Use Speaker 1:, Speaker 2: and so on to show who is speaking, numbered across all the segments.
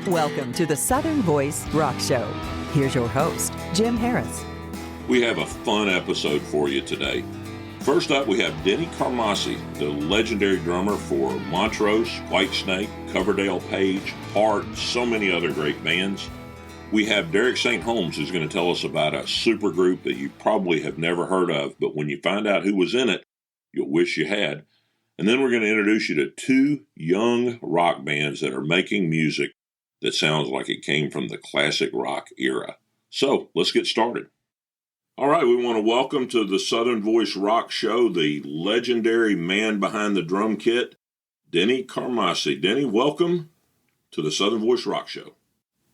Speaker 1: Welcome to the Southern Voice Rock Show. Here's your host, Jim Harris.
Speaker 2: We have a fun episode for you today. First up, we have Denny Carmassi, the legendary drummer for Montrose, Whitesnake, Coverdale-Page, Heart, so many other great bands. We have Derel St. Holmes, who's going to tell us about a supergroup that you probably have never heard of, but when you find out who was in it, you'll wish you had. And then we're going to introduce you to two young rock bands that are making music that sounds like it came from the classic rock era. So, let's get started. All right, we want to welcome to the Southern Voice Rock Show the legendary man behind the drum kit, Denny Carmassi. Denny, welcome to the Southern Voice Rock Show.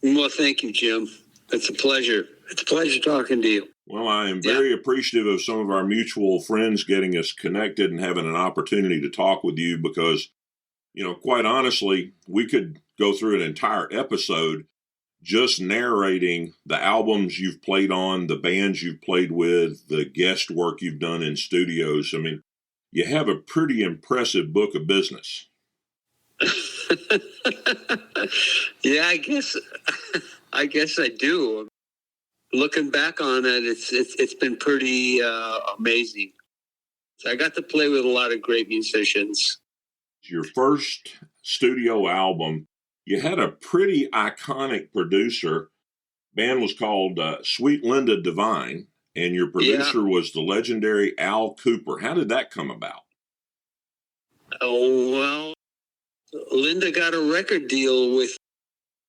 Speaker 3: Well, thank you, Jim. It's a pleasure. It's a pleasure talking to you.
Speaker 2: Well, I am very appreciative of some of our mutual friends getting us connected and having an opportunity to talk with you because, you know, quite honestly, we could go through an entire episode just narrating the albums you've played on, the bands you've played with, the guest work you've done in studios. I mean, you have a pretty impressive book of business.
Speaker 3: Yeah, I guess I do. Looking back on it, it's been pretty amazing. So I got to play with a lot of great musicians.
Speaker 2: Your first studio album, you had a pretty iconic producer. Band was called Sweet Linda Divine, and your producer was the legendary Al Cooper. How did that come about?
Speaker 3: Oh, well, Linda got a record deal with,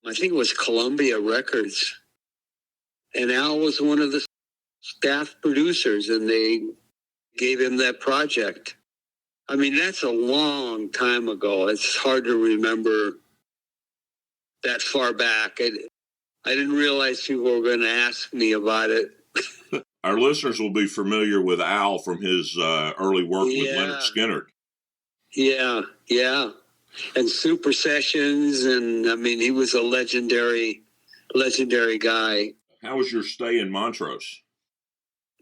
Speaker 3: I think it was Columbia Records. And Al was one of the staff producers, and they gave him that project. I mean, that's a long time ago. It's hard to remember that far back. I didn't realize people were going to ask me about it.
Speaker 2: Our listeners will be familiar with Al from his early work with Leonard Skinner.
Speaker 3: Yeah. And Super Sessions, and I mean, he was a legendary guy.
Speaker 2: How was your stay in Montrose?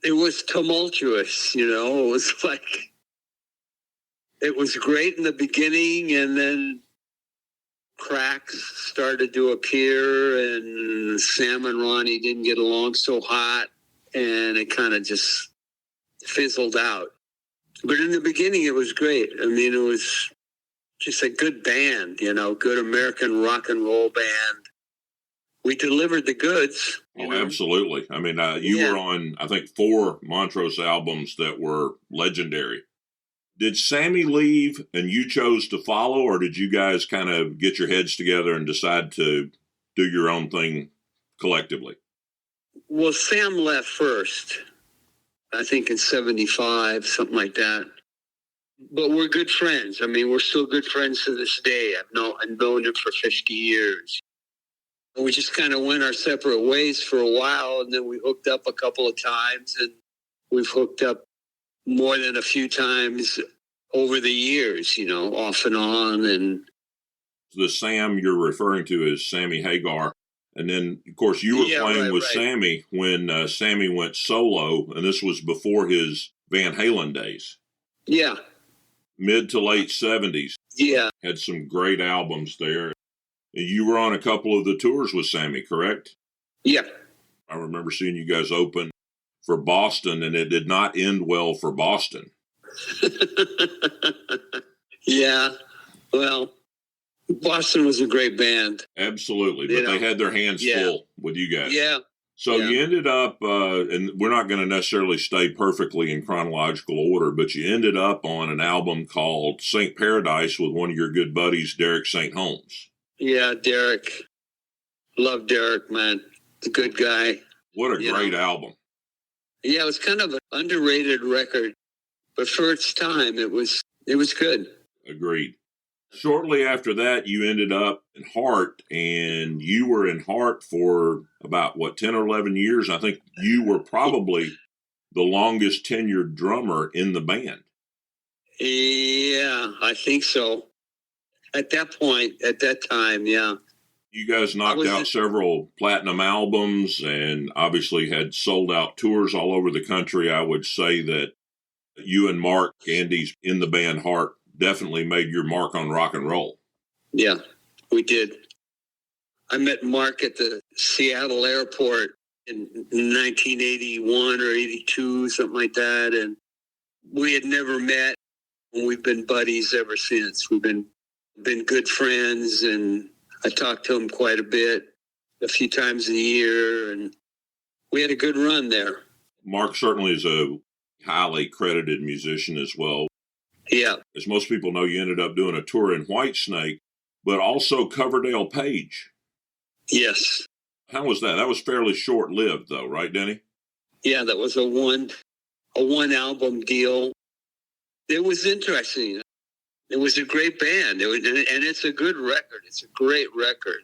Speaker 3: It was tumultuous, you know. It was like, it was great in the beginning, and then cracks started to appear, and Sam and Ronnie didn't get along so hot, and it kind of just fizzled out. But in the beginning, it was great. I mean, it was just a good band, you know, good American rock and roll band. We delivered the goods.
Speaker 2: Oh, absolutely. I mean, you were on, I think, 4 Montrose albums that were legendary. Did Sammy leave and you chose to follow, or did you guys kind of get your heads together and decide to do your own thing collectively?
Speaker 3: Well, Sam left first, I think in 75, something like that. But we're good friends. I mean, we're still good friends to this day. I've known him for 50 years. We just kind of went our separate ways for a while, and then we hooked up a couple of times, and we've hooked up more than a few times over the years, you know, off and on. And
Speaker 2: the Sam you're referring to is Sammy Hagar. And then, of course, you were playing with Sammy when Sammy went solo, and this was before his Van Halen days.
Speaker 3: Yeah.
Speaker 2: Mid to late 70s.
Speaker 3: Yeah.
Speaker 2: Had some great albums there. You were on a couple of the tours with Sammy, correct?
Speaker 3: Yeah.
Speaker 2: I remember seeing you guys open for Boston, and it did not end well for Boston.
Speaker 3: Yeah. Well, Boston was a great band.
Speaker 2: Absolutely. But they had their hands full with you guys.
Speaker 3: Yeah.
Speaker 2: So you ended up, and we're not going to necessarily stay perfectly in chronological order, but you ended up on an album called St. Paradise with one of your good buddies, Derel St. Holmes.
Speaker 3: Yeah, Derek. Love Derek, man. A good guy.
Speaker 2: What a great album.
Speaker 3: Yeah, it was kind of an underrated record, but for its time, it was good.
Speaker 2: Agreed. Shortly after that, you ended up in Heart, and you were in Heart for about, 10 or 11 years? I think you were probably the longest tenured drummer in the band.
Speaker 3: Yeah, I think so. At that time, yeah.
Speaker 2: You guys knocked out several platinum albums and obviously had sold out tours all over the country. I would say that you and Mark, Andy's in the band Heart, definitely made your mark on rock and roll.
Speaker 3: Yeah, we did. I met Mark at the Seattle airport in 1981 or 82, something like that. And we had never met. And we've been buddies ever since. We've been good friends, and I talked to him quite a bit, a few times a year, and we had a good run there.
Speaker 2: Mark certainly is a highly credited musician as well.
Speaker 3: Yeah.
Speaker 2: As most people know, you ended up doing a tour in Whitesnake, but also Coverdale-Page.
Speaker 3: Yes.
Speaker 2: How was that? That was fairly short-lived, though, right, Denny?
Speaker 3: Yeah, that was a one album deal. It was interesting. It was a great band, and it's a good record. It's a great record.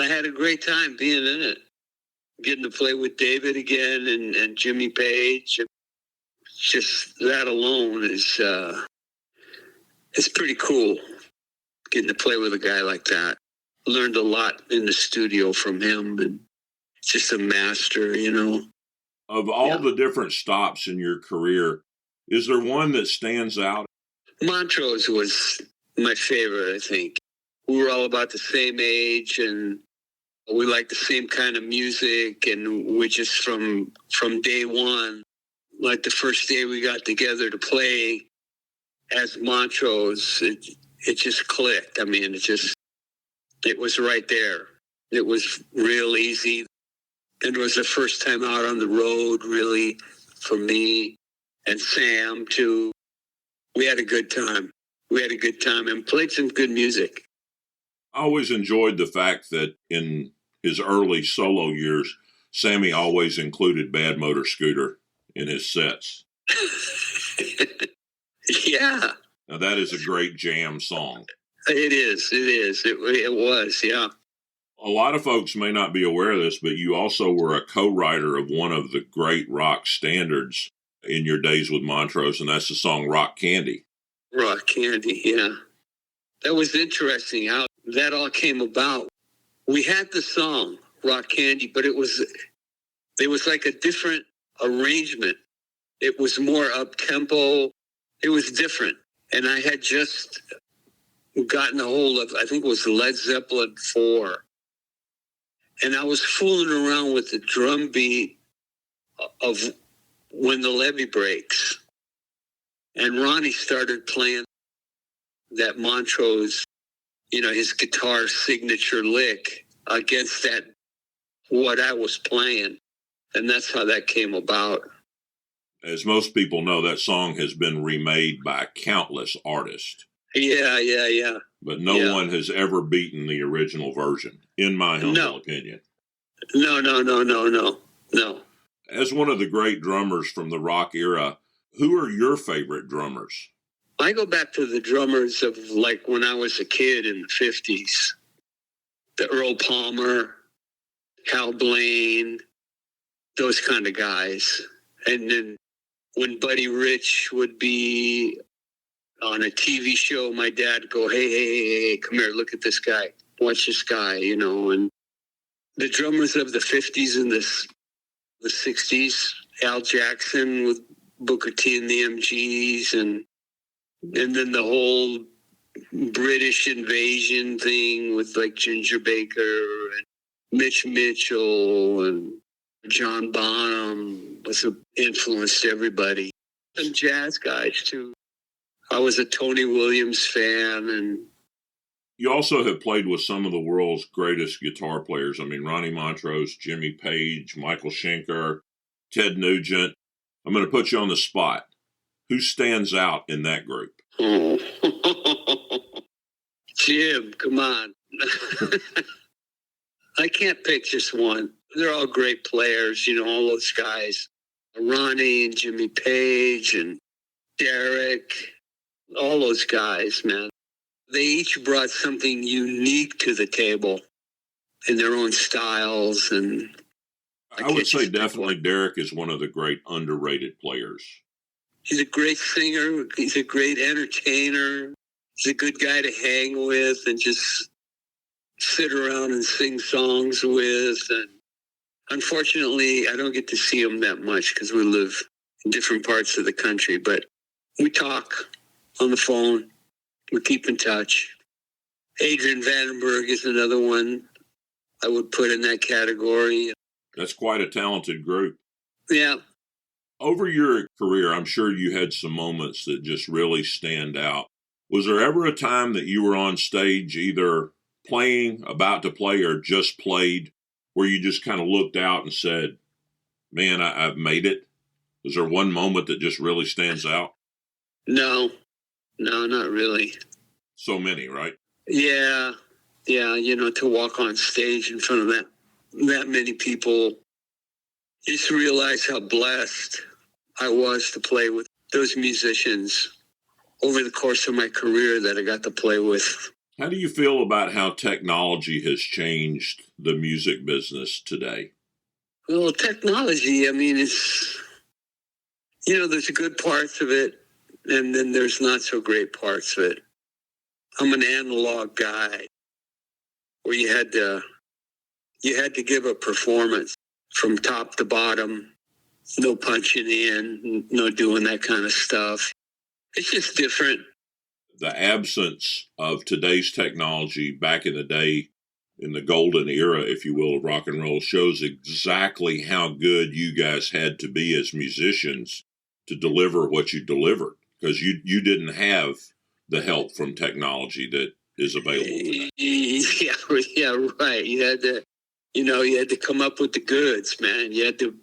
Speaker 3: I had a great time being in it, getting to play with David again and Jimmy Page. Just that alone is it's pretty cool, getting to play with a guy like that. Learned a lot in the studio from him, and just a master, you know.
Speaker 2: Of all the different stops in your career, is there one that stands out?
Speaker 3: Montrose was my favorite, I think. We were all about the same age, and we liked the same kind of music, and we just from day one, like the first day we got together to play as Montrose, it just clicked. I mean, it was right there. It was real easy. It was the first time out on the road, really, for me and Sam, too. We had a good time. We had a good time and played some good music.
Speaker 2: I always enjoyed the fact that in his early solo years, Sammy always included Bad Motor Scooter in his sets.
Speaker 3: Yeah.
Speaker 2: Now, that is a great jam song.
Speaker 3: It is. It was, yeah.
Speaker 2: A lot of folks may not be aware of this, but you also were a co-writer of one of the great rock standards in your days with Montrose, and that's the song Rock Candy.
Speaker 3: Rock Candy, yeah. That was interesting how that all came about. We had the song Rock Candy, but it was like a different arrangement. It was more up-tempo. It was different. And I had just gotten a hold of, I think it was Led Zeppelin 4. And I was fooling around with the drum beat of When the Levee Breaks. And Ronnie started playing that Montrose, you know, his guitar signature lick against that, what I was playing. And that's how that came about.
Speaker 2: As most people know, that song has been remade by countless artists.
Speaker 3: Yeah.
Speaker 2: But no one has ever beaten the original version, in my humble opinion.
Speaker 3: No.
Speaker 2: As one of the great drummers from the rock era, who are your favorite drummers?
Speaker 3: I go back to the drummers of like when I was a kid in the 50s. The Earl Palmer, Hal Blaine, those kind of guys. And then when Buddy Rich would be on a TV show, my dad would go, hey, come here, look at this guy. Watch this guy, you know. And the drummers of the 50s and the 60s, Al Jackson with Booker T and the MGs, and then the whole British invasion thing with like Ginger Baker and Mitch Mitchell and John Bonham influenced everybody. And jazz guys too. I was a Tony Williams fan. And
Speaker 2: you also have played with some of the world's greatest guitar players. I mean, Ronnie Montrose, Jimmy Page, Michael Schenker, Ted Nugent. I'm going to put you on the spot. Who stands out in that group?
Speaker 3: Oh. Jim, come on. I can't pick just one. They're all great players, you know, all those guys. Ronnie and Jimmy Page and Derek, all those guys, man. They each brought something unique to the table in their own styles. And
Speaker 2: I would say definitely Derek is one of the great underrated players.
Speaker 3: He's a great singer. He's a great entertainer. He's a good guy to hang with and just sit around and sing songs with. And unfortunately, I don't get to see him that much because we live in different parts of the country. But we talk, on the phone. We keep in touch. Adrian Vandenberg is another one I would put in that category.
Speaker 2: That's quite a talented group.
Speaker 3: Yeah.
Speaker 2: Over your career, I'm sure you had some moments that just really stand out. Was there ever a time that you were on stage either playing, about to play, or just played, where you just kind of looked out and said, man, I've made it? Was there one moment that just really stands out?
Speaker 3: No, not really.
Speaker 2: So many, right?
Speaker 3: Yeah, to walk on stage in front of that many people, just realize how blessed I was to play with those musicians over the course of my career that I got to play with.
Speaker 2: How do you feel about how technology has changed the music business today?
Speaker 3: Well, technology, it's, there's good parts of it, and then there's not so great parts of it. I'm an analog guy, where you had to give a performance from top to bottom, no punching in, no doing that kind of stuff. It's just different.
Speaker 2: The absence of today's technology back in the day, in the golden era, if you will, of rock and roll, shows exactly how good you guys had to be as musicians to deliver what you delivered, because you didn't have the help from technology that is available today.
Speaker 3: Yeah, right. You had to come up with the goods, man. You had to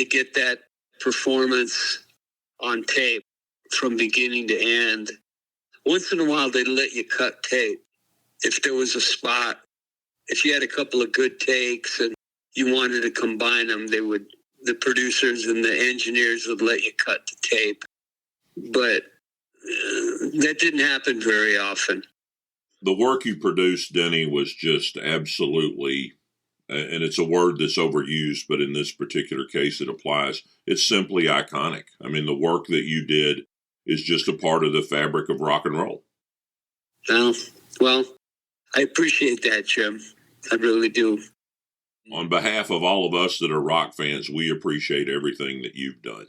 Speaker 3: get that performance on tape from beginning to end. Once in a while, they'd let you cut tape. If there was a spot, if you had a couple of good takes and you wanted to combine them, the producers and the engineers would let you cut the tape. But that didn't happen very often.
Speaker 2: The work you produced, Denny, was just absolutely, and it's a word that's overused, but in this particular case it applies. It's simply iconic. The work that you did is just a part of the fabric of rock and roll.
Speaker 3: Well, I appreciate that, Jim. I really do.
Speaker 2: On behalf of all of us that are rock fans, we appreciate everything that you've done.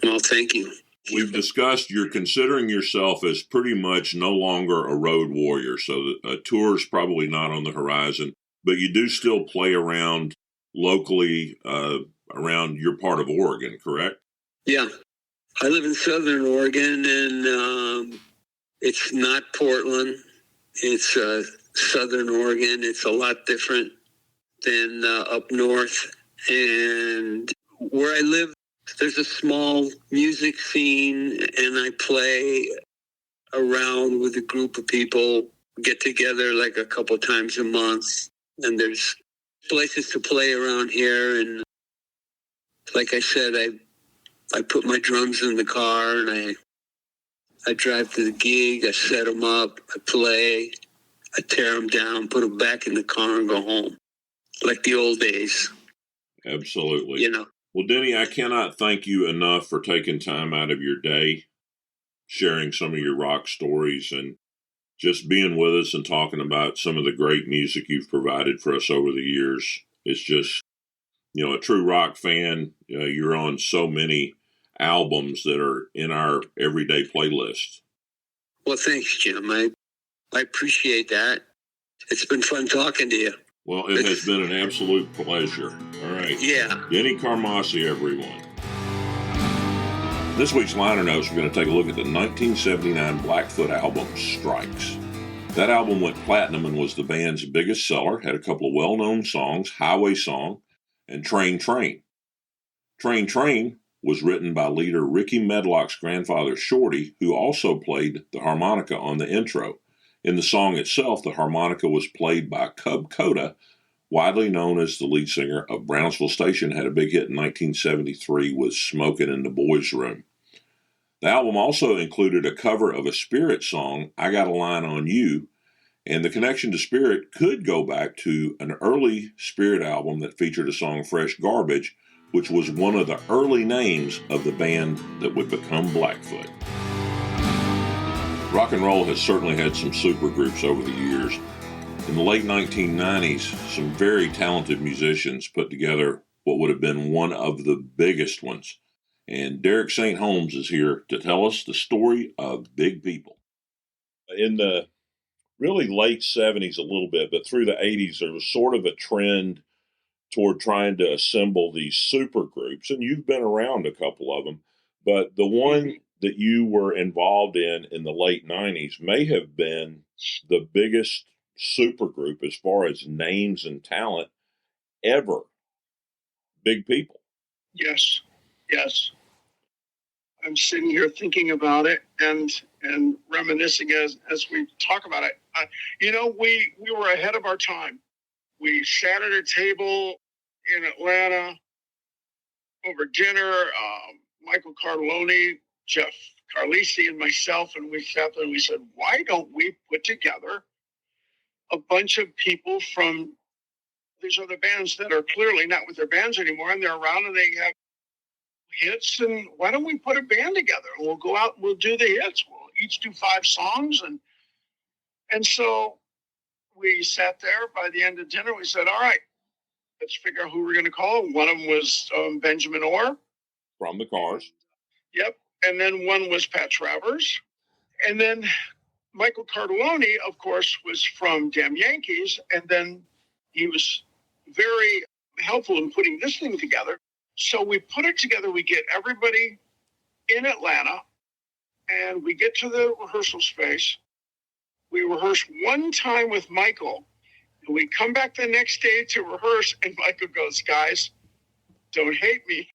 Speaker 3: Well, thank you.
Speaker 2: We've discussed you're considering yourself as pretty much no longer a road warrior, so a tour is probably not on the horizon, but you do still play around locally around your part of Oregon, correct?
Speaker 3: Yeah. I live in Southern Oregon, and it's not Portland. It's Southern Oregon. It's a lot different than up north. And where I live, there's a small music scene, and I play around with a group of people, get together like a couple times a month. And there's places to play around here. And like I said, I put my drums in the car, and I drive to the gig, I set them up, I play, I tear them down, put them back in the car, and go home. Like the old days.
Speaker 2: Absolutely. Well, Denny, I cannot thank you enough for taking time out of your day, sharing some of your rock stories, and just being with us and talking about some of the great music you've provided for us over the years. It's just, a true rock fan. You're on so many albums that are in our everyday playlist.
Speaker 3: Well, thanks, Jim. I appreciate that. It's been fun talking to you.
Speaker 2: Well, it has been an absolute pleasure. All right.
Speaker 3: Yeah.
Speaker 2: Denny Carmassi, everyone. This week's liner notes, we're going to take a look at the 1979 Blackfoot album, Strikes. That album went platinum and was the band's biggest seller, had a couple of well-known songs, Highway Song and Train Train. Train Train was written by leader Ricky Medlock's grandfather, Shorty, who also played the harmonica on the intro. In the song itself, the harmonica was played by Cub Coda, widely known as the lead singer of Brownsville Station, had a big hit in 1973 with Smokin' in the Boys' Room. The album also included a cover of a Spirit song, I Got a Line on You, and the connection to Spirit could go back to an early Spirit album that featured a song, Fresh Garbage, which was one of the early names of the band that would become Blackfoot. Rock and roll has certainly had some supergroups over the years. In the late 1990s, some very talented musicians put together what would have been one of the biggest ones. And Derel St. Holmes is here to tell us the story of Big People. In the really late 70s a little bit, but through the 80s, there was sort of a trend toward trying to assemble these supergroups. And you've been around a couple of them, but the one that you were involved in the late 90s may have been the biggest supergroup as far as names and talent ever. Big People.
Speaker 4: Yes. I'm sitting here thinking about it and reminiscing as we talk about it. We were ahead of our time. We sat at a table in Atlanta over dinner. Michael Carloni, Jeff Carlisi, and myself, and we sat there and we said, why don't we put together a bunch of people from these other bands that are clearly not with their bands anymore, and they're around and they have hits, and why don't we put a band together? We'll go out and we'll do the hits. We'll each do 5 songs. And so we sat there. By the end of dinner, we said, all right, let's figure out who we're going to call. One of them was Benjamin Orr.
Speaker 2: From the Cars.
Speaker 4: Yep. And then one was Pat Travers. And then Michael Cardelloni, of course, was from Damn Yankees. And then he was very helpful in putting this thing together. So we put it together. We get everybody in Atlanta, and we get to the rehearsal space. We rehearse one time with Michael, and we come back the next day to rehearse, and Michael goes, guys, don't hate me.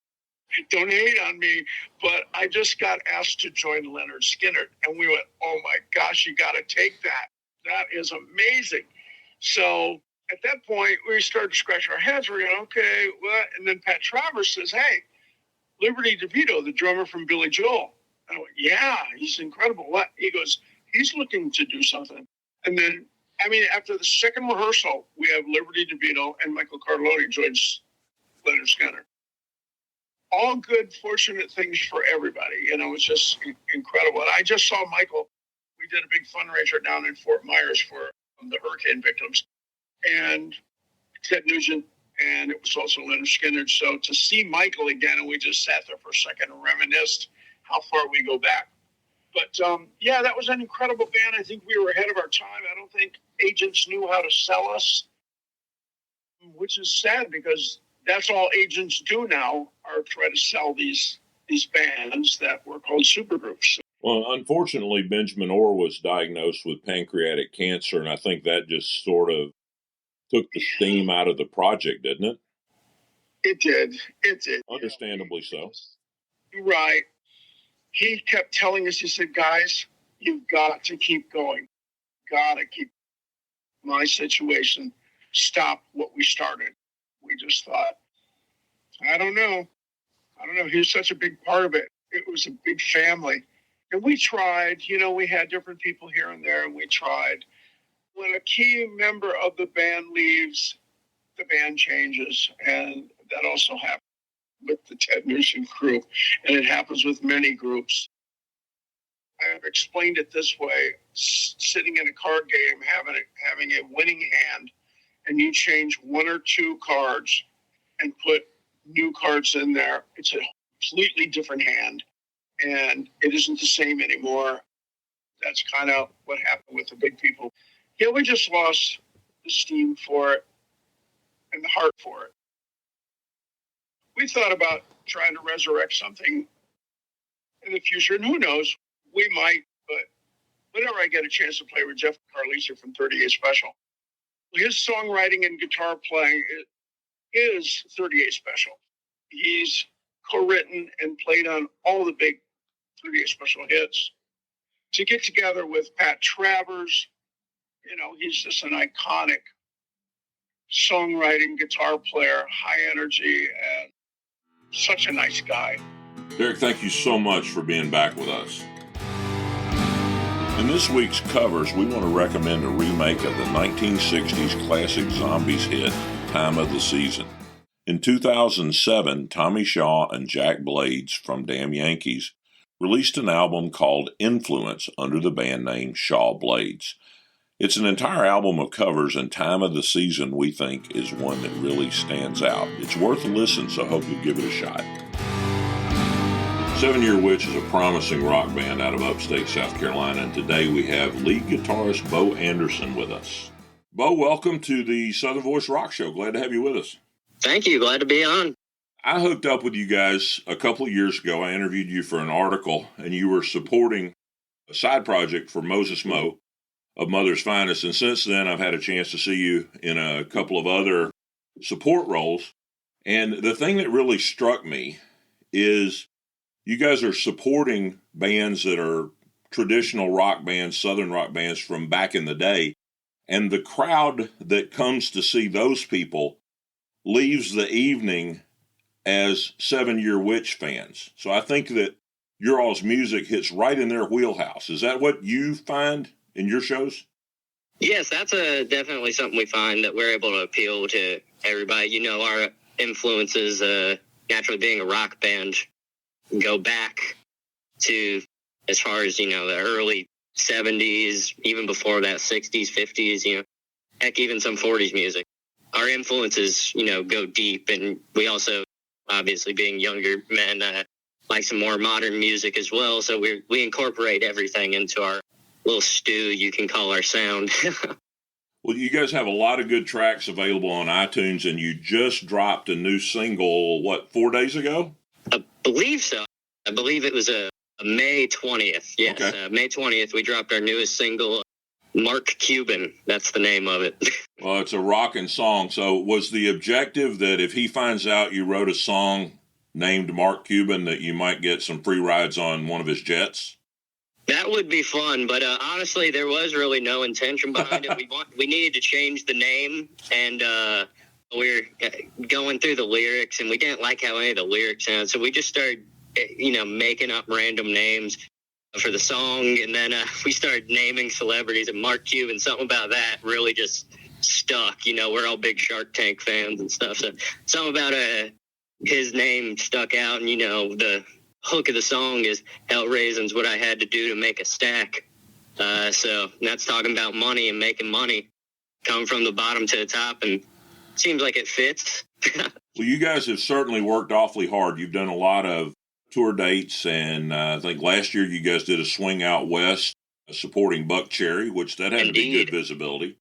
Speaker 4: Don't hate on me, but I just got asked to join Lynyrd Skynyrd. And we went, oh my gosh, you got to take that. That is amazing. So at that point, we started to scratch our heads. We're going, okay, what? And then Pat Travers says, hey, Liberty DeVito, the drummer from Billy Joel. I went, yeah, he's incredible. What? He goes, he's looking to do something. And then, after the second rehearsal, we have Liberty DeVito and Michael Carloni joins Lynyrd Skynyrd. All good, fortunate things for everybody. It's just incredible. And I just saw Michael. We did a big fundraiser down in Fort Myers for the hurricane victims. And Ted Nugent, and it was also Lynyrd Skynyrd. So to see Michael again, and we just sat there for a second and reminisced how far we go back. But that was an incredible band. I think we were ahead of our time. I don't think agents knew how to sell us, which is sad because that's all agents do now, are try to sell these bands that were called supergroups.
Speaker 2: Well, unfortunately, Benjamin Orr was diagnosed with pancreatic cancer, and I think that just sort of took the steam out of the project, didn't it?
Speaker 4: It did.
Speaker 2: Understandably so.
Speaker 4: Right. He kept telling us, he said, guys, you've got to keep going. Got to keep my situation. Stop what we started. We just thought, I don't know. He was such a big part of it. It was a big family. And we tried, we had different people here and there, and we tried. When a key member of the band leaves, the band changes. And that also happened with the Ted Nugent crew. And it happens with many groups. I've explained it this way. Sitting in a card game, having a winning hand, and you change 1 or 2 cards and put new cards in there, it's a completely different hand, and it isn't the same anymore. That's kind of what happened with the Big People. Yeah, we just lost the steam for it and the heart for it. We thought about trying to resurrect something in the future, and who knows, we might, but whenever I get a chance to play with Jeff Carlisi from 38 Special, his songwriting and guitar playing is 38 Special. He's co-written and played on all the big 38 Special hits. To get together with Pat Travers, he's just an iconic songwriting guitar player, high energy, and such a nice guy.
Speaker 2: Derek, thank you so much for being back with us. In this week's covers, we want to recommend a remake of the 1960s classic Zombies hit, Time of the Season. In 2007, Tommy Shaw and Jack Blades from Damn Yankees released an album called Influence under the band name Shaw Blades. It's an entire album of covers, and Time of the Season, we think, is one that really stands out. It's worth a listen, so I hope you'll give it a shot. 7 Year Witch is a promising rock band out of upstate South Carolina, and today we have lead guitarist Bo Anderson with us. Bo, welcome to the Southern Voice Rock Show. Glad to have you with us.
Speaker 5: Thank you. Glad to be on.
Speaker 2: I hooked up with you guys a couple of years ago. I interviewed you for an article, and you were supporting a side project for Moses Moe of Mother's Finest, and since then I've had a chance to see you in a couple of other support roles. And the thing that really struck me is you guys are supporting bands that are traditional rock bands, Southern rock bands from back in the day. And the crowd that comes to see those people leaves the evening as 7 Year Witch fans. So I think that your all's music hits right in their wheelhouse. Is that what you find in your shows?
Speaker 5: Yes, that's definitely something we find that we're able to appeal to everybody. You know, our influences, naturally being a rock band, go back to as far as, you know, the early 70s, even before that, 60s, 50s, you know, heck, even some 40s music. Our influences, you know, go deep, and we also, obviously being younger men, like some more modern music as well. So we incorporate everything into our little stew, you can call our sound.
Speaker 2: Well, you guys have a lot of good tracks available on iTunes, and you just dropped a new single, 4 days ago?
Speaker 5: I believe so. I believe it was a May 20th. Yes, okay. May 20th, we dropped our newest single, Mark Cuban. That's the name of it.
Speaker 2: Well, it's a rockin' song. So was the objective that if he finds out you wrote a song named Mark Cuban, that you might get some free rides on one of his jets?
Speaker 5: That would be fun, but honestly, there was really no intention behind it. We needed to change the name, and we were going through the lyrics, and we didn't like how any of the lyrics sounded, so we just started, you know, making up random names for the song, and then we started naming celebrities, and Mark Cuban, something about that really just stuck. You know, we're all big Shark Tank fans and stuff, so something about his name stuck out, and, you know, the hook of the song is "Hell Raisins, what I had to do to make a stack." So that's talking about money and making money, come from the bottom to the top, and it seems like it fits.
Speaker 2: Well, you guys have certainly worked awfully hard. You've done a lot of tour dates, and I think last year you guys did a swing out west supporting Buck Cherry, which that had
Speaker 5: Indeed.
Speaker 2: to be good visibility.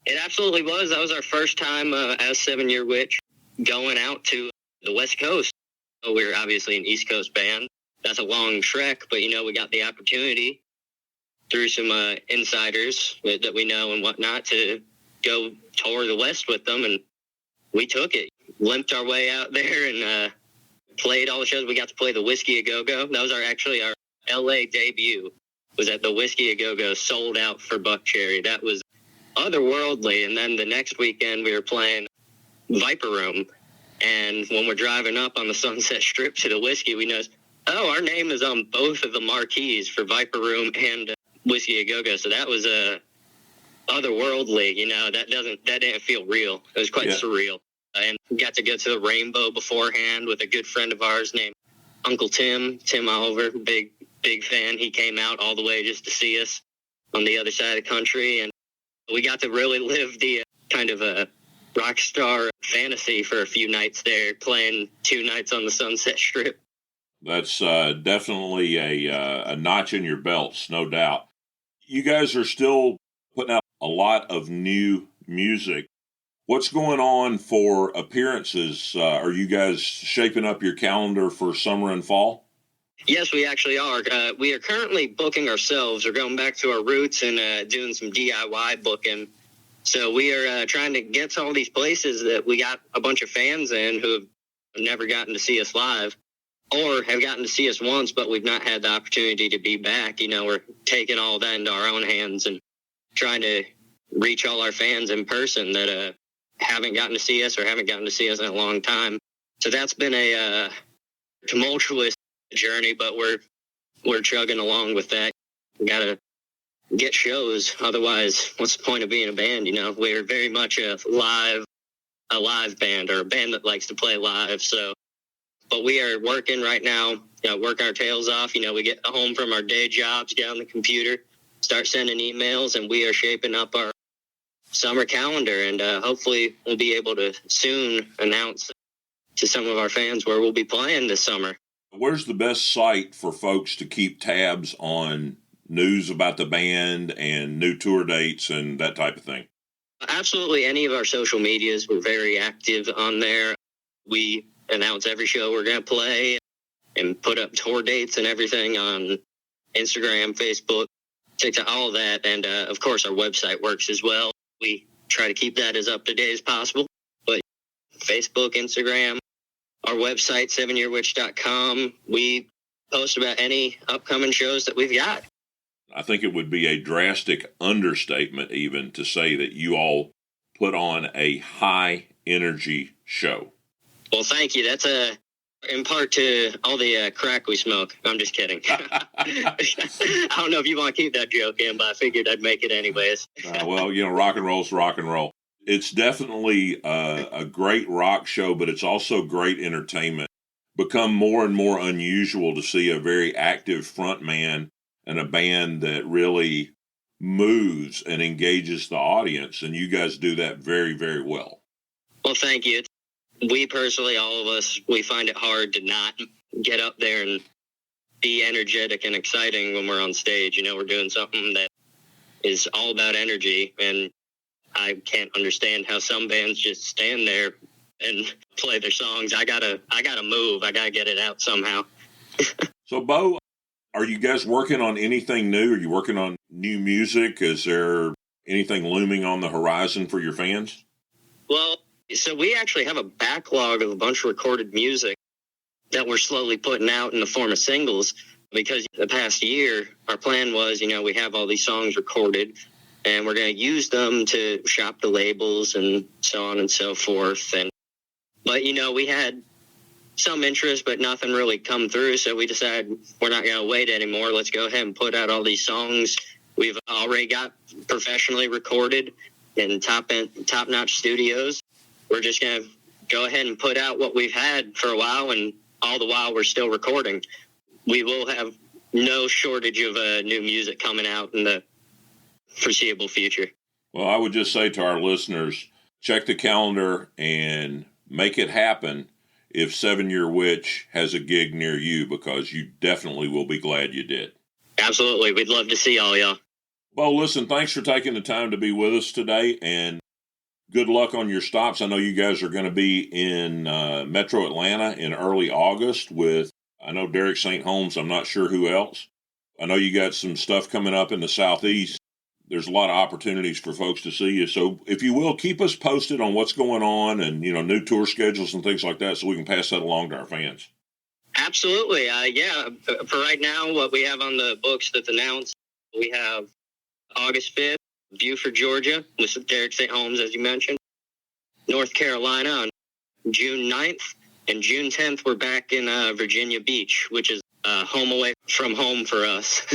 Speaker 5: It absolutely was. That was our first time as 7 Year Witch going out to the West Coast. We're obviously an East Coast band. That's a long trek, but, you know, we got the opportunity through some insiders that we know and whatnot to go tour the West with them, and we took it. Limped our way out there and played all the shows. We got to play the Whiskey A Go-Go. That was our L.A. debut, was at the Whiskey A Go-Go, sold out for Buck Cherry. That was otherworldly. And then the next weekend we were playing Viper Room. And when we're driving up on the Sunset Strip to the Whiskey, we noticed, oh, our name is on both of the marquees for Viper Room and Whiskey A Go-Go. So that was otherworldly, you know. That didn't feel real. It was quite surreal. And we got to go to the Rainbow beforehand with a good friend of ours named Uncle Tim Oliver, big fan. He came out all the way just to see us on the other side of the country. And we got to really live the kind of a rock star fantasy for a few nights there, playing 2 nights on the Sunset Strip.
Speaker 2: That's definitely a notch in your belts, no doubt. You guys are still putting out a lot of new music. What's going on for appearances? Are you guys shaping up your calendar for summer and fall?
Speaker 5: Yes, we actually are. We are currently booking ourselves. We're going back to our roots and doing some DIY booking. So we are trying to get to all these places that we got a bunch of fans in who have never gotten to see us live, or have gotten to see us once, but we've not had the opportunity to be back. You know, we're taking all that into our own hands and trying to reach all our fans in person that haven't gotten to see us or haven't gotten to see us in a long time. So that's been a tumultuous journey, but we're chugging along with that. We got to get shows. Otherwise, what's the point of being a band? You know, we're very much a live band, or a band that likes to play live. So, but we are working right now, you know, working our tails off. You know, we get home from our day jobs, get on the computer, start sending emails, and we are shaping up our summer calendar. And hopefully we'll be able to soon announce to some of our fans where we'll be playing this summer.
Speaker 2: Where's the best site for folks to keep tabs on news about the band and new tour dates and that type of thing?
Speaker 5: Absolutely. Any of our social medias, we're very active on there. We announce every show we're going to play and put up tour dates and everything on Instagram, Facebook, TikTok, all of that. And, of course, our website works as well. We try to keep that as up-to-date as possible. But Facebook, Instagram, our website, 7yearwitch.com, we post about any upcoming shows that we've got.
Speaker 2: I think it would be a drastic understatement even to say that you all put on a high-energy show.
Speaker 5: Well, thank you. That's in part to all the crack we smoke. I'm just kidding. I don't know if you want to keep that joke in, but I figured I'd make it anyways.
Speaker 2: Well, rock and roll's rock and roll. It's definitely a great rock show, but it's also great entertainment. Become more and more unusual to see a very active front man and a band that really moves and engages the audience, and you guys do that very, very well.
Speaker 5: Well, thank you. We personally, all of us, we find it hard to not get up there and be energetic and exciting when we're on stage. We're doing something that is all about energy, and I can't understand how some bands just stand there and play their songs. I gotta move. I gotta get it out somehow.
Speaker 2: So, Bo, are you guys working on anything new? Are you working on new music? Is there anything looming on the horizon for your fans?
Speaker 5: Well, so we actually have a backlog of a bunch of recorded music that we're slowly putting out in the form of singles, because the past year, our plan was, we have all these songs recorded, and we're going to use them to shop the labels and so on and so forth. But we had some interest, but nothing really come through. So we decided we're not going to wait anymore. Let's go ahead and put out all these songs we've already got professionally recorded in top-notch studios. We're just going to go ahead and put out what we've had for a while, and all the while we're still recording. We will have no shortage of new music coming out in the foreseeable future.
Speaker 2: Well, I would just say to our listeners, check the calendar and make it happen if 7 Year Witch has a gig near you, because you definitely will be glad you did.
Speaker 5: Absolutely. We'd love to see all y'all.
Speaker 2: Well, listen, thanks for taking the time to be with us today, and good luck on your stops. I know you guys are going to be in Metro Atlanta in early August with, I know, Derel St. Holmes. I'm not sure who else. I know you got some stuff coming up in the Southeast. There's a lot of opportunities for folks to see you. So if you will, keep us posted on what's going on and, new tour schedules and things like that, so we can pass that along to our fans.
Speaker 5: Absolutely. Yeah. For right now, what we have on the books that's announced, we have August 5th, Beaufort, Georgia, with Derel St. Holmes, as you mentioned. North Carolina on June 9th. And June 10th, we're back in Virginia Beach, which is home away from home for us.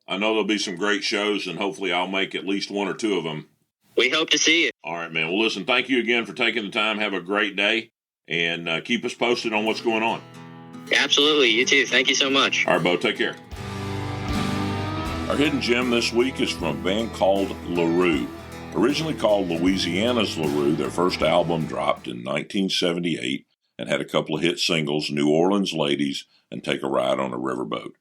Speaker 2: I know there'll be some great shows, and hopefully I'll make at least one or two of them.
Speaker 5: We hope to see you.
Speaker 2: All right, man. Well, listen, thank you again for taking the time. Have a great day, and keep us posted on what's going on.
Speaker 5: Absolutely. You too. Thank you so much.
Speaker 2: All right, Bo. Take care. Our hidden gem this week is from a band called LaRue. Originally called Louisiana's LaRue, their first album dropped in 1978 and had a couple of hit singles, New Orleans Ladies and Take a Ride on a Riverboat.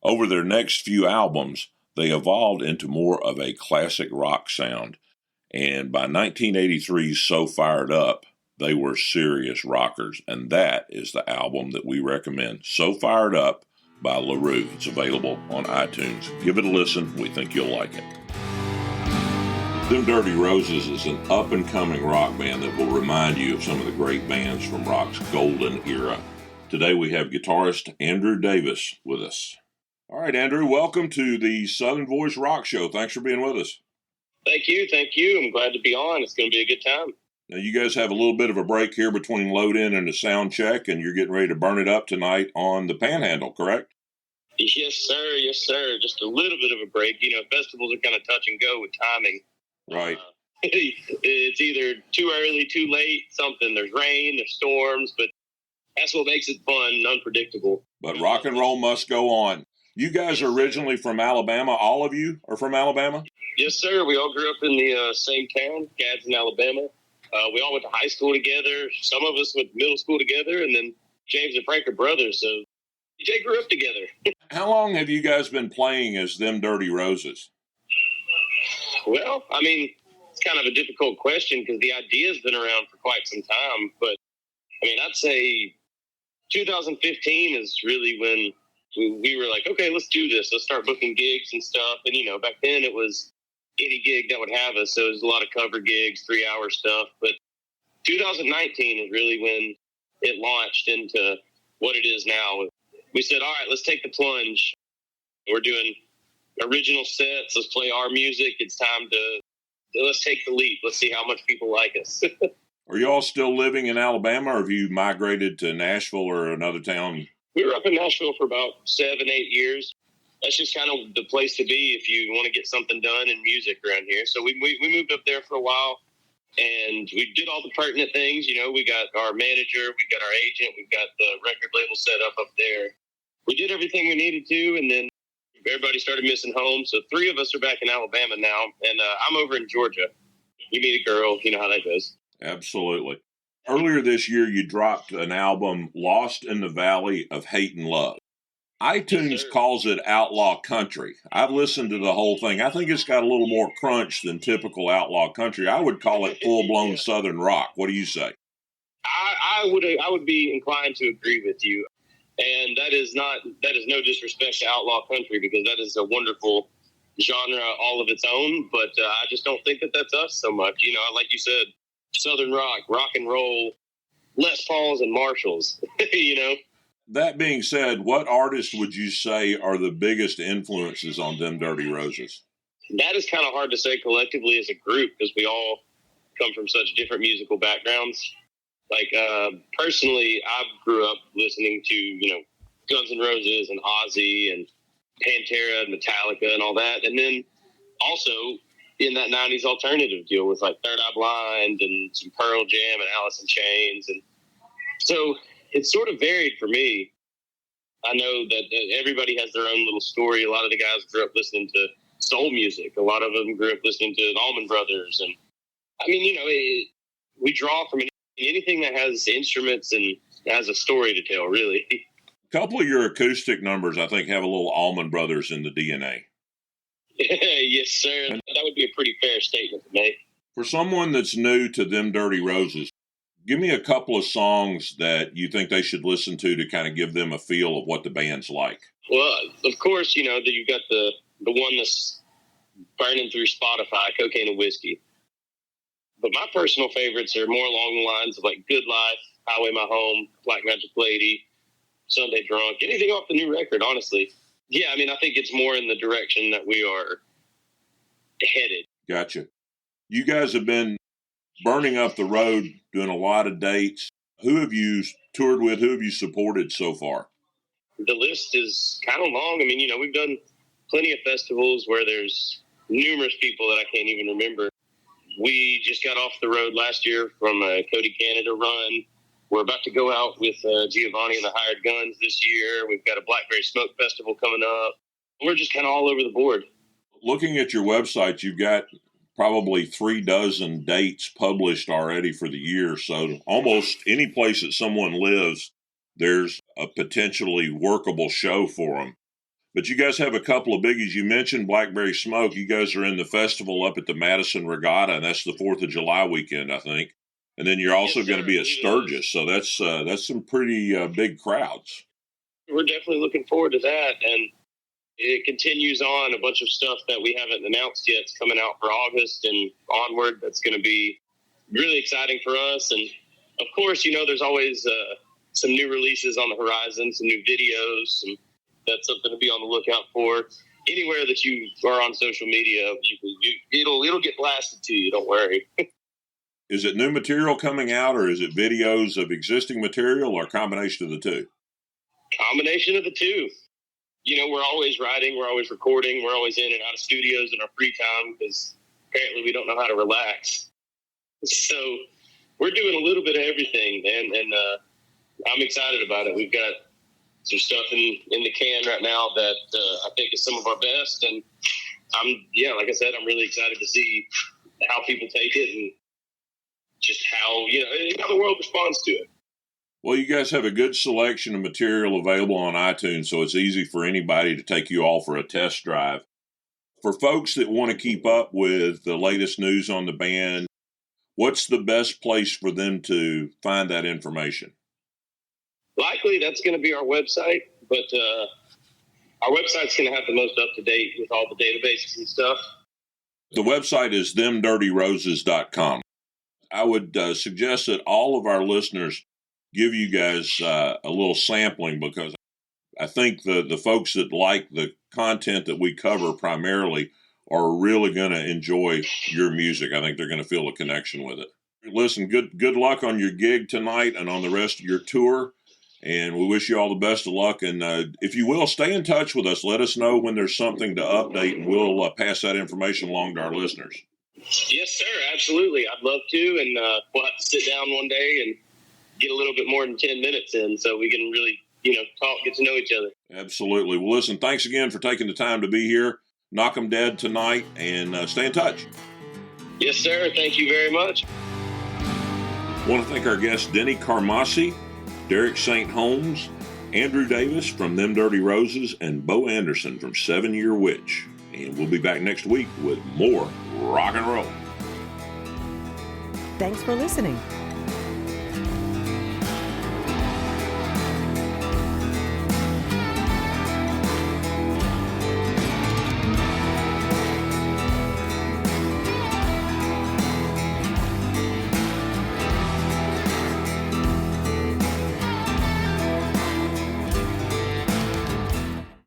Speaker 2: Over their next few albums, they evolved into more of a classic rock sound, and by 1983's So Fired Up, they were serious rockers, and that is the album that we recommend, So Fired Up by LaRue. It's available on iTunes. Give it a listen. We think you'll like it. Them Dirty Roses is an up-and-coming rock band that will remind you of some of the great bands from rock's golden era. Today we have guitarist Andrew Davis with us. All right, Andrew, welcome to the Southern Voice Rock Show. Thanks for being with us.
Speaker 6: Thank you. I'm glad to be on. It's going to be a good time.
Speaker 2: Now, you guys have a little bit of a break here between load-in and the sound check, and you're getting ready to burn it up tonight on the Panhandle, correct?
Speaker 6: Yes, sir. Just a little bit of a break. Festivals are kind of touch and go with timing.
Speaker 2: Right.
Speaker 6: It's either too early, too late, something. There's rain, there's storms, but that's what makes it fun and unpredictable.
Speaker 2: But rock and roll must go on. You guys are originally from Alabama. All of you are from Alabama?
Speaker 6: Yes, sir. We all grew up in the same town, Gadsden, Alabama. We all went to high school together. Some of us went to middle school together, and then James and Frank are brothers, so They grew up together.
Speaker 2: How long have you guys been playing as Them Dirty Roses?
Speaker 6: Well, I mean, it's kind of a difficult question because the idea's been around for quite some time. But, I mean, I'd say 2015 is really when we were like, okay, let's do this. Let's start booking gigs and stuff. And, you know, back then it was any gig that would have us. So it was a lot of cover gigs, 3-hour stuff. But 2019 is really when it launched into what it is now. We said, all right, let's take the plunge. We're doing original sets. Let's play our music. It's time let's take the leap. Let's see how much people like us.
Speaker 2: Are you all still living in Alabama, or have you migrated to Nashville or another town?
Speaker 6: We were up in Nashville for about 7-8 years. That's just kind of the place to be if you want to get something done in music around here. So we moved up there for a while, and we did all the pertinent things. You know, we got our manager, we got our agent, we've got the record label set up there. We did everything we needed to, and then everybody started missing home. So 3 of us are back in Alabama now, and I'm over in Georgia. You meet a girl, you know how that goes.
Speaker 2: Absolutely. Earlier this year, you dropped an album, Lost in the Valley of Hate and Love. iTunes calls it outlaw country. I've listened to the whole thing. I think it's got a little more crunch than typical outlaw country. I would call it full-blown Southern rock. What do you say?
Speaker 6: I would be inclined to agree with you. And that is no disrespect to outlaw country, because that is a wonderful genre all of its own. But I just don't think that that's us so much. You know, like you said, Southern rock and roll, Les Pauls and Marshalls, you know.
Speaker 2: That being said, what artists would you say are the biggest influences on Them Dirty Roses?
Speaker 6: That is kind of hard to say collectively as a group, because we all come from such different musical backgrounds. Like, personally, I grew up listening to, you know, Guns N' Roses and Ozzy and Pantera and Metallica and all that. And then also in that 90s alternative deal with like Third Eye Blind and some Pearl Jam and Alice in Chains. And so it's sort of varied for me. I know that everybody has their own little story. A lot of the guys grew up listening to soul music. A lot of them grew up listening to the Allman Brothers. And I mean, you know, we draw from anything that has instruments and has a story to tell, really.
Speaker 2: A couple of your acoustic numbers, I think, have a little Allman Brothers in the DNA.
Speaker 6: Yes, sir. That would be a pretty fair statement to make.
Speaker 2: For someone that's new to Them Dirty Roses, give me a couple of songs that you think they should listen to kind of give them a feel of what the band's like.
Speaker 6: Well, of course, you know, you've got the one that's burning through Spotify, Cocaine and Whiskey. But my personal favorites are more along the lines of like Good Life, Highway My Home, Black Magic Lady, Sunday Drunk, anything off the new record, honestly. Yeah, I mean, I think it's more in the direction that we are headed.
Speaker 2: Gotcha. You guys have been burning up the road, doing a lot of dates. Who have you toured with? Who have you supported so far?
Speaker 6: The list is kind of long. I mean, you know, we've done plenty of festivals where there's numerous people that I can't even remember. We just got off the road last year from a Cody Canada run. We're about to go out with Giovanni and the Hired Guns this year. We've got a Blackberry Smoke Festival coming up. We're just kind of all over the board.
Speaker 2: Looking at your website, you've got probably 36 dates published already for the year. So almost any place that someone lives, there's a potentially workable show for them. But you guys have a couple of biggies. You mentioned Blackberry Smoke. You guys are in the festival up at the Madison Regatta, and that's the 4th of July weekend, I think. And then you're also going to be at Sturgis, so that's some pretty big crowds.
Speaker 6: We're definitely looking forward to that, and it continues on. A bunch of stuff that we haven't announced yet is coming out for August and onward. That's going to be really exciting for us. And, of course, you know, there's always some new releases on the horizon, some new videos, and that's something to be on the lookout for. Anywhere that you are on social media, it'll get blasted to you, don't worry.
Speaker 2: Is it new material coming out, or is it videos of existing material, or a combination of the two?
Speaker 6: Combination of the two. You know, we're always writing, we're always recording, we're always in and out of studios in our free time because apparently we don't know how to relax. So we're doing a little bit of everything, man, and I'm excited about it. We've got some stuff in the can right now that I think is some of our best, and like I said, I'm really excited to see how people take it and just how the world responds to it.
Speaker 2: Well, you guys have a good selection of material available on iTunes, so it's easy for anybody to take you all for a test drive. For folks that want to keep up with the latest news on the band, what's the best place for them to find that information?
Speaker 6: Likely that's going to be our website, but our website's going to have the most up-to-date with all the databases and stuff.
Speaker 2: The website is themdirtyroses.com. I would suggest that all of our listeners give you guys a little sampling, because I think the folks that like the content that we cover primarily are really going to enjoy your music. I think they're going to feel a connection with it. Listen, good luck on your gig tonight and on the rest of your tour. And we wish you all the best of luck. And if you will, stay in touch with us. Let us know when there's something to update, and we'll pass that information along to our listeners.
Speaker 6: Yes, sir. Absolutely. I'd love to. And we'll have to sit down one day and get a little bit more than 10 minutes in so we can really, talk, get to know each other.
Speaker 2: Absolutely. Well, listen, thanks again for taking the time to be here. Knock 'em dead tonight, and stay in touch.
Speaker 6: Yes, sir. Thank you very much.
Speaker 2: I want to thank our guests, Denny Carmassi, Derel St. Holmes, Andrew Davis from Them Dirty Roses, and Bo Anderson from 7 Year Witch. And we'll be back next week with more rock and roll.
Speaker 1: Thanks for listening.